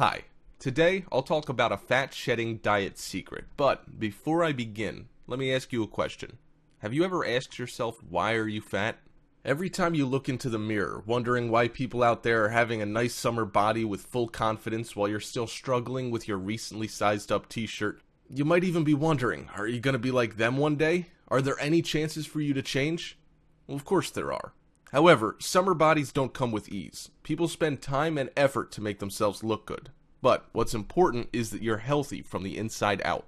Hi, today I'll talk about a fat-shedding diet secret, but before I begin, let me ask you a question. Have you ever asked yourself, why are you fat? Every time you look into the mirror, wondering why people out there are having a nice summer body with full confidence while you're still struggling with your recently sized up t-shirt, you might even be wondering, are you gonna be like them one day? Are there any chances for you to change? Well, of course there are. However, summer bodies don't come with ease. People spend time and effort to make themselves look good. But what's important is that you're healthy from the inside out.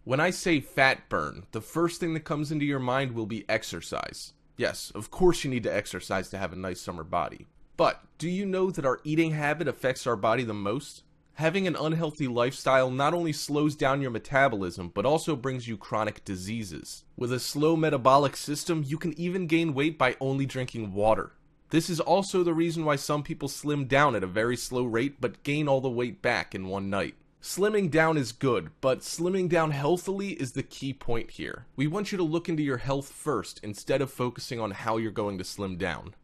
When I say fat burn, the first thing that comes into your mind will be exercise. Yes, of course you need to exercise to have a nice summer body. But do you know that our eating habit affects our body the most? Having an unhealthy lifestyle not only slows down your metabolism, but also brings you chronic diseases. With a slow metabolic system, you can even gain weight by only drinking water. This is also the reason why some people slim down at a very slow rate, but gain all the weight back in one night. Slimming down is good, but slimming down healthily is the key point here. We want you to look into your health first, instead of focusing on how you're going to slim down.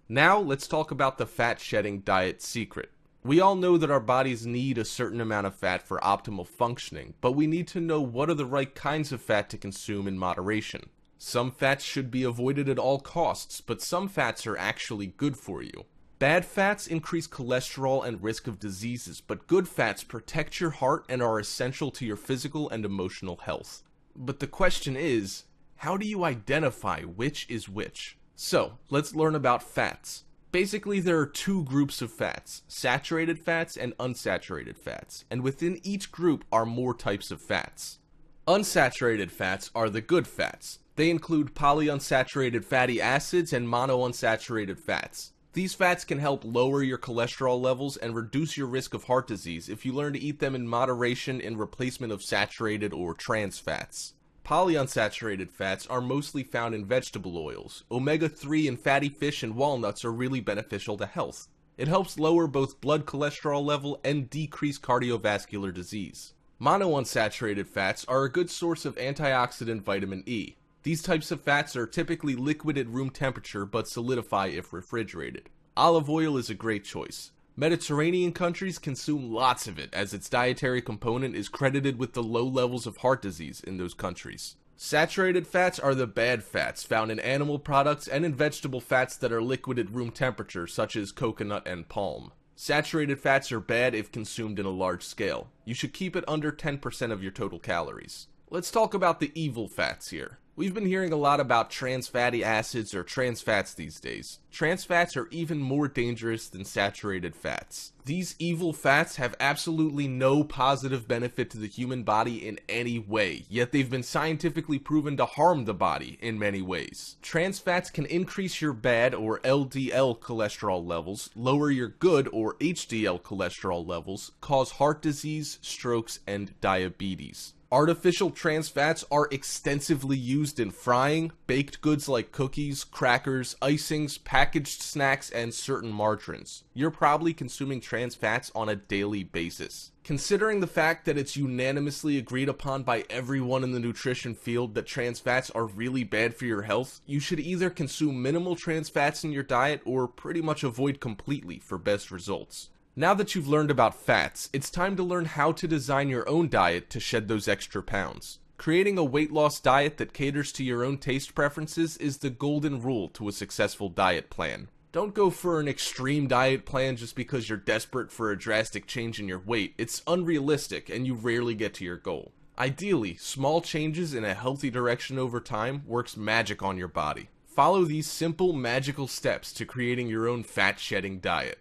Now, let's talk about the fat-shedding diet secret. We all know that our bodies need a certain amount of fat for optimal functioning, but we need to know what are the right kinds of fat to consume in moderation. Some fats should be avoided at all costs, but some fats are actually good for you. Bad fats increase cholesterol and risk of diseases, but good fats protect your heart and are essential to your physical and emotional health. But the question is, how do you identify which is which? So, let's learn about fats. Basically, there are two groups of fats, saturated fats and unsaturated fats, and within each group are more types of fats. Unsaturated fats are the good fats. They include polyunsaturated fatty acids and monounsaturated fats. These fats can help lower your cholesterol levels and reduce your risk of heart disease if you learn to eat them in moderation in replacement of saturated or trans fats. Polyunsaturated fats are mostly found in vegetable oils. Omega-3 in fatty fish and walnuts are really beneficial to health. It helps lower both blood cholesterol level and decrease cardiovascular disease. Monounsaturated fats are a good source of antioxidant vitamin E. These types of fats are typically liquid at room temperature but solidify if refrigerated. Olive oil is a great choice. Mediterranean countries consume lots of it, as its dietary component is credited with the low levels of heart disease in those countries. Saturated fats are the bad fats found in animal products and in vegetable fats that are liquid at room temperature, such as coconut and palm. Saturated fats are bad if consumed in a large scale. You should keep it under 10% of your total calories. Let's talk about the evil fats here. We've been hearing a lot about trans fatty acids or trans fats these days. Trans fats are even more dangerous than saturated fats. These evil fats have absolutely no positive benefit to the human body in any way, yet they've been scientifically proven to harm the body in many ways. Trans fats can increase your bad or LDL cholesterol levels, lower your good or HDL cholesterol levels, cause heart disease, strokes, and diabetes. Artificial trans fats are extensively used in frying, baked goods like cookies, crackers, icings, packaged snacks, and certain margarines. You're probably consuming trans fats on a daily basis. Considering the fact that it's unanimously agreed upon by everyone in the nutrition field that trans fats are really bad for your health, you should either consume minimal trans fats in your diet or pretty much avoid completely for best results. Now that you've learned about fats, it's time to learn how to design your own diet to shed those extra pounds. Creating a weight loss diet that caters to your own taste preferences is the golden rule to a successful diet plan. Don't go for an extreme diet plan just because you're desperate for a drastic change in your weight. It's unrealistic and you rarely get to your goal. Ideally, small changes in a healthy direction over time works magic on your body. Follow these simple, magical steps to creating your own fat-shedding diet.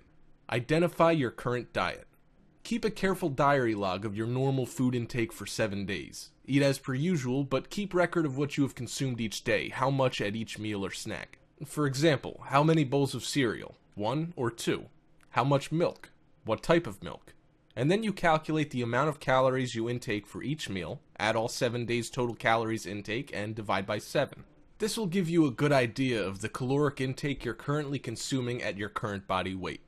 Identify your current diet. Keep a careful diary log of your normal food intake for 7 days. Eat as per usual, but keep record of what you have consumed each day, how much at each meal or snack. For example, how many bowls of cereal? 1 or 2? How much milk? What type of milk? And then you calculate the amount of calories you intake for each meal, add all 7 days total calories intake, and divide by 7. This will give you a good idea of the caloric intake you're currently consuming at your current body weight.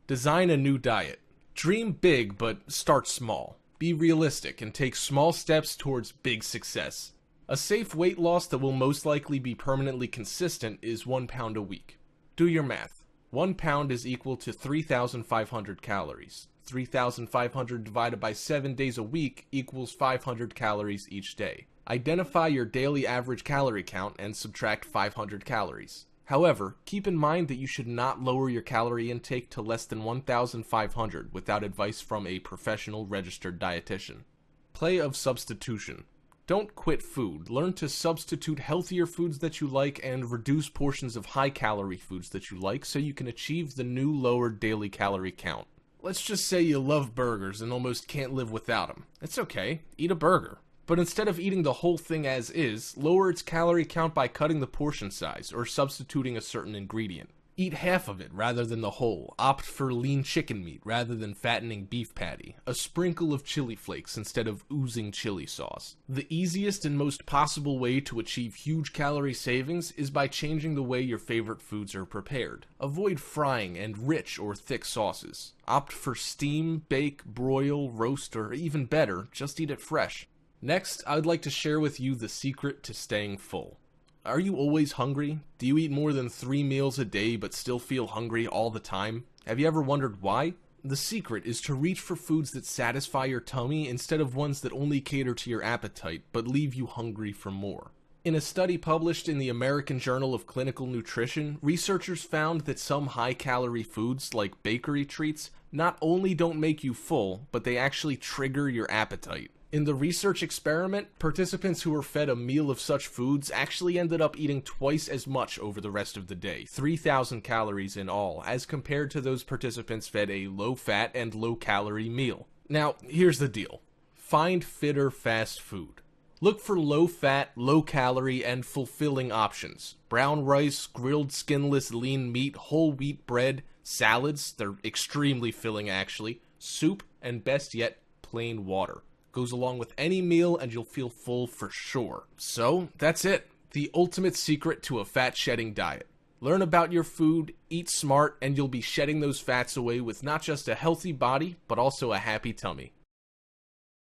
Design a new diet. Dream big, but start small. Be realistic and take small steps towards big success. A safe weight loss that will most likely be permanently consistent is 1 pound a week. Do your math. 1 pound is equal to 3,500 calories. 3,500 divided by 7 days a week equals 500 calories each day. Identify your daily average calorie count and subtract 500 calories. However, keep in mind that you should not lower your calorie intake to less than 1,500 without advice from a professional registered dietitian. Play of substitution. Don't quit food. Learn to substitute healthier foods that you like and reduce portions of high-calorie foods that you like so you can achieve the new lower daily calorie count. Let's just say you love burgers and almost can't live without them. It's okay. Eat a burger. But instead of eating the whole thing as is, lower its calorie count by cutting the portion size or substituting a certain ingredient. Eat half of it rather than the whole. Opt for lean chicken meat rather than fattening beef patty. A sprinkle of chili flakes instead of oozing chili sauce. The easiest and most possible way to achieve huge calorie savings is by changing the way your favorite foods are prepared. Avoid frying and rich or thick sauces. Opt for steam, bake, broil, roast, or even better, just eat it fresh. Next, I'd like to share with you the secret to staying full. Are you always hungry? Do you eat more than 3 meals a day but still feel hungry all the time? Have you ever wondered why? The secret is to reach for foods that satisfy your tummy instead of ones that only cater to your appetite but leave you hungry for more. In a study published in the American Journal of Clinical Nutrition, researchers found that some high-calorie foods, like bakery treats, not only don't make you full, but they actually trigger your appetite. In the research experiment, participants who were fed a meal of such foods actually ended up eating twice as much over the rest of the day, 3,000 calories in all, as compared to those participants fed a low-fat and low-calorie meal. Now, here's the deal. Find fitter fast food. Look for low-fat, low-calorie, and fulfilling options. Brown rice, grilled skinless lean meat, whole wheat bread, salads, they're extremely filling actually, soup, and best yet, plain water. Goes along with any meal and you'll feel full for sure. So, that's it. The ultimate secret to a fat-shedding diet. Learn about your food, eat smart, and you'll be shedding those fats away with not just a healthy body, but also a happy tummy.